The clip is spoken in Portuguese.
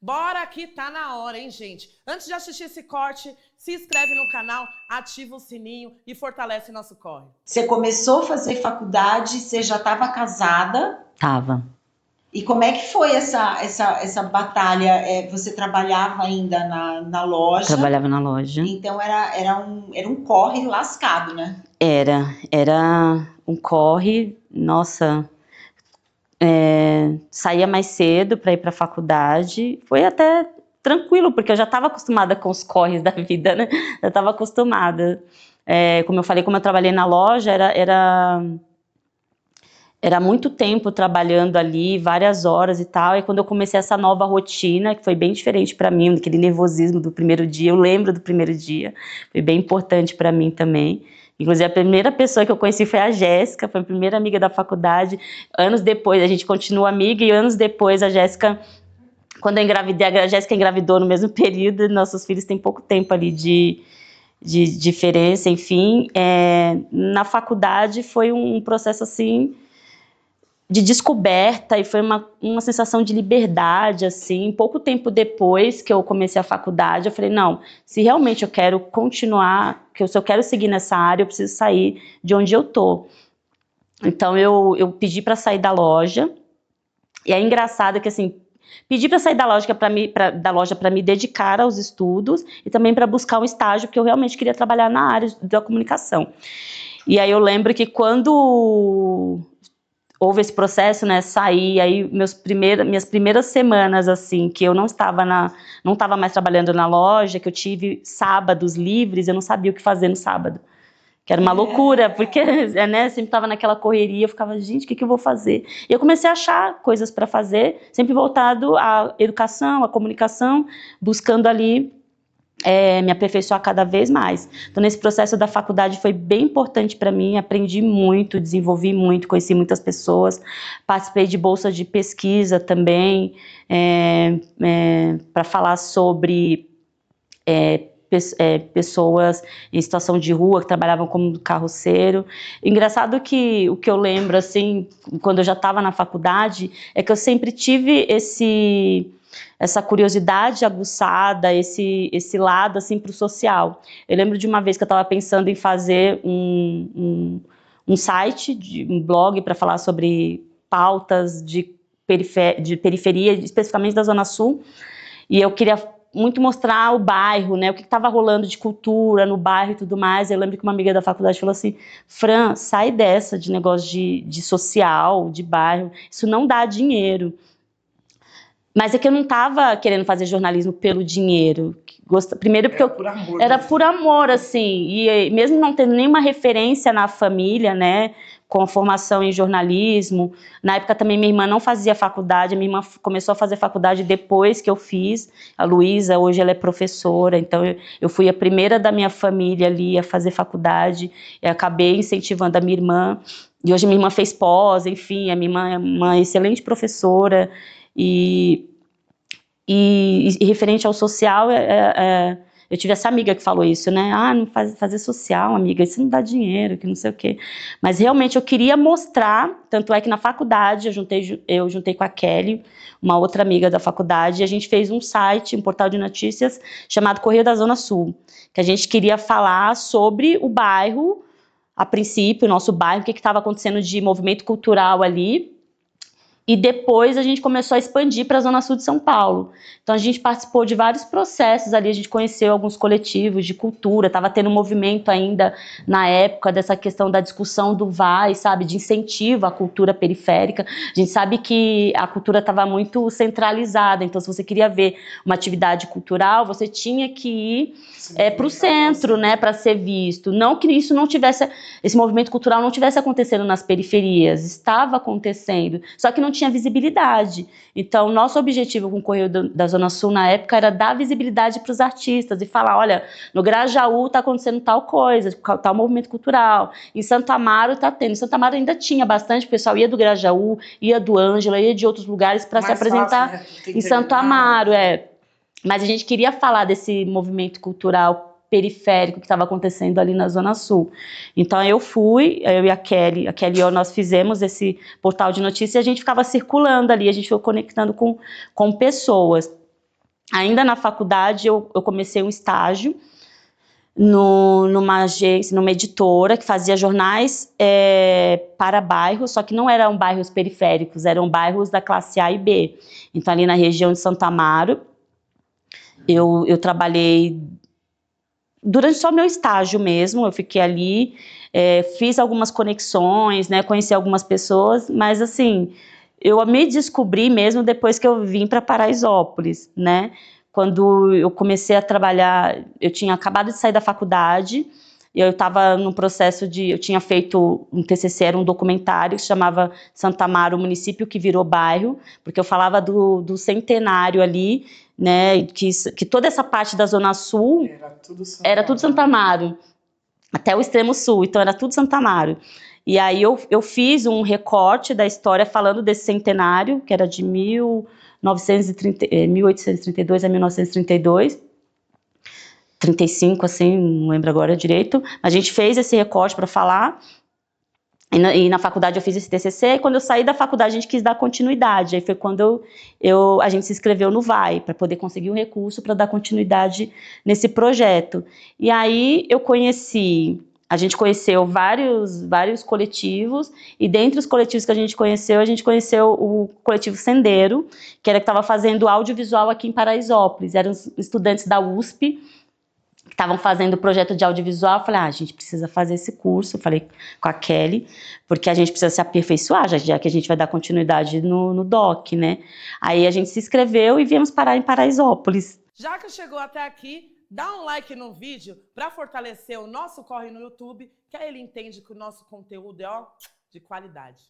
Bora que tá na hora, hein, gente? Antes de assistir esse corte, se inscreve no canal, ativa o sininho e fortalece nosso corre. Você começou a fazer faculdade, você já estava casada. Tava. E como é que foi essa batalha? Você trabalhava ainda na loja, Trabalhava na loja. então era um corre lascado, né? Era um corre, nossa, saía mais cedo para ir para a faculdade, foi até tranquilo, porque eu já estava acostumada com os corres da vida, né? Já estava acostumada. Como eu falei, como eu trabalhei na loja, era muito tempo trabalhando ali, várias horas e tal, e quando eu comecei essa nova rotina, que foi bem diferente para mim, aquele nervosismo do primeiro dia, eu lembro do primeiro dia, foi bem importante para mim também. Inclusive, a primeira pessoa que eu conheci foi a Jéssica, foi a primeira amiga da faculdade. Anos depois, a gente continua amiga, e anos depois, a Jéssica, quando eu engravidei, a Jéssica engravidou no mesmo período, nossos filhos têm pouco tempo ali de diferença, enfim. Na faculdade foi um processo assim de descoberta, e foi uma sensação de liberdade, assim. Pouco tempo depois que eu comecei a faculdade, eu falei, não, se realmente eu quero continuar, se eu quero seguir nessa área, eu preciso sair de onde eu tô. Então eu pedi para sair da loja, e é engraçado que, assim, pedi para sair da loja para me dedicar aos estudos e também para buscar um estágio, porque eu realmente queria trabalhar na área da comunicação. E aí eu lembro que quando houve esse processo, né, saí, aí minhas primeiras semanas, assim, que eu não estava mais trabalhando na loja, que eu tive sábados livres, eu não sabia o que fazer no sábado, que era uma loucura, porque, né, sempre estava naquela correria, eu ficava, gente, o que eu vou fazer? E eu comecei a achar coisas para fazer, sempre voltado à educação, à comunicação, buscando ali me aperfeiçoar cada vez mais. Então, nesse processo da faculdade foi bem importante para mim, aprendi muito, desenvolvi muito, conheci muitas pessoas, participei de bolsas de pesquisa também, para falar sobre pessoas em situação de rua que trabalhavam como carroceiro. Engraçado que o que eu lembro, assim, quando eu já estava na faculdade, é que eu sempre tive essa curiosidade aguçada, esse lado assim para o social. Eu lembro de uma vez que eu estava pensando em fazer um site, um blog para falar sobre pautas de periferia, especificamente da Zona Sul, e eu queria muito mostrar o bairro, né, o que estava rolando de cultura no bairro e tudo mais. Eu lembro que uma amiga da faculdade falou assim, Fran, sai dessa de negócio de social, de bairro, isso não dá dinheiro. Mas é que eu não estava querendo fazer jornalismo pelo dinheiro. Primeiro porque era por amor, assim. E mesmo não tendo nenhuma referência na família, né, com a formação em jornalismo. Na época também minha irmã não fazia faculdade. Minha irmã começou a fazer faculdade depois que eu fiz. A Luísa, hoje ela é professora. Então eu fui a primeira da minha família ali a fazer faculdade. E acabei incentivando a minha irmã. E hoje minha irmã fez pós, enfim. A minha irmã é uma excelente professora. E referente ao social, eu tive essa amiga que falou isso, né? Não fazer social, amiga, isso não dá dinheiro, que não sei o quê. Mas realmente eu queria mostrar, tanto é que na faculdade eu juntei com a Kelly, uma outra amiga da faculdade, e a gente fez um site, um portal de notícias chamado Correio da Zona Sul, que a gente queria falar sobre o bairro, a princípio, o nosso bairro, o que estava acontecendo de movimento cultural ali. E depois a gente começou a expandir para a Zona Sul de São Paulo. Então a gente participou de vários processos ali, a gente conheceu alguns coletivos de cultura, estava tendo um movimento ainda na época dessa questão da discussão do VAI, sabe, de incentivo à cultura periférica. A gente sabe que a cultura estava muito centralizada, então se você queria ver uma atividade cultural, você tinha que ir para o centro, né, para ser visto. Não que isso não tivesse, esse movimento cultural não tivesse acontecendo nas periferias, estava acontecendo, só que não tinha visibilidade. Então, nosso objetivo com o Correio da Zona Sul na época era dar visibilidade para os artistas e falar, olha, no Grajaú está acontecendo tal coisa, tal movimento cultural, em Santo Amaro está tendo. Em Santo Amaro ainda tinha bastante, o pessoal ia do Grajaú, ia do Ângela, ia de outros lugares para se apresentar fácil, né? Em Santo Amaro, Mas a gente queria falar desse movimento cultural periférico que estava acontecendo ali na Zona Sul. Então eu e a Kelly e eu, nós fizemos esse portal de notícias e a gente ficava circulando ali, a gente foi conectando com pessoas. Ainda na faculdade, eu comecei um estágio numa agência, numa editora que fazia jornais para bairros, só que não eram bairros periféricos, eram bairros da classe A e B. Então, ali na região de Santo Amaro, eu trabalhei durante só meu estágio mesmo, eu fiquei ali, fiz algumas conexões, né, conheci algumas pessoas, mas assim, eu me descobri mesmo depois que eu vim para Paraisópolis, né? Quando eu comecei a trabalhar, eu tinha acabado de sair da faculdade, e eu estava num processo eu tinha feito um TCC, era um documentário que se chamava Santa Amaro, o município que virou bairro, porque eu falava do centenário ali, né, que toda essa parte da Zona Sul era tudo Santa Amaro, até o extremo sul, então era tudo Santa Amaro. E aí eu fiz um recorte da história falando desse centenário, que era de 1832 a 1932, 35, assim, não lembro agora direito. A gente fez esse recorte para falar, e na faculdade eu fiz esse TCC, e quando eu saí da faculdade a gente quis dar continuidade, aí foi quando a gente se inscreveu no VAI, para poder conseguir um recurso para dar continuidade nesse projeto. E aí a gente conheceu vários coletivos, e dentre os coletivos que a gente conheceu o coletivo Sendeiro, que era que estava fazendo audiovisual aqui em Paraisópolis, eram os estudantes da USP, que estavam fazendo o projeto de audiovisual. Eu falei, a gente precisa fazer esse curso, eu falei com a Kelly, porque a gente precisa se aperfeiçoar, já que a gente vai dar continuidade no DOC, né? Aí a gente se inscreveu e viemos parar em Paraisópolis. Já que chegou até aqui, dá um like no vídeo para fortalecer o nosso corre no YouTube, que aí ele entende que o nosso conteúdo é de qualidade.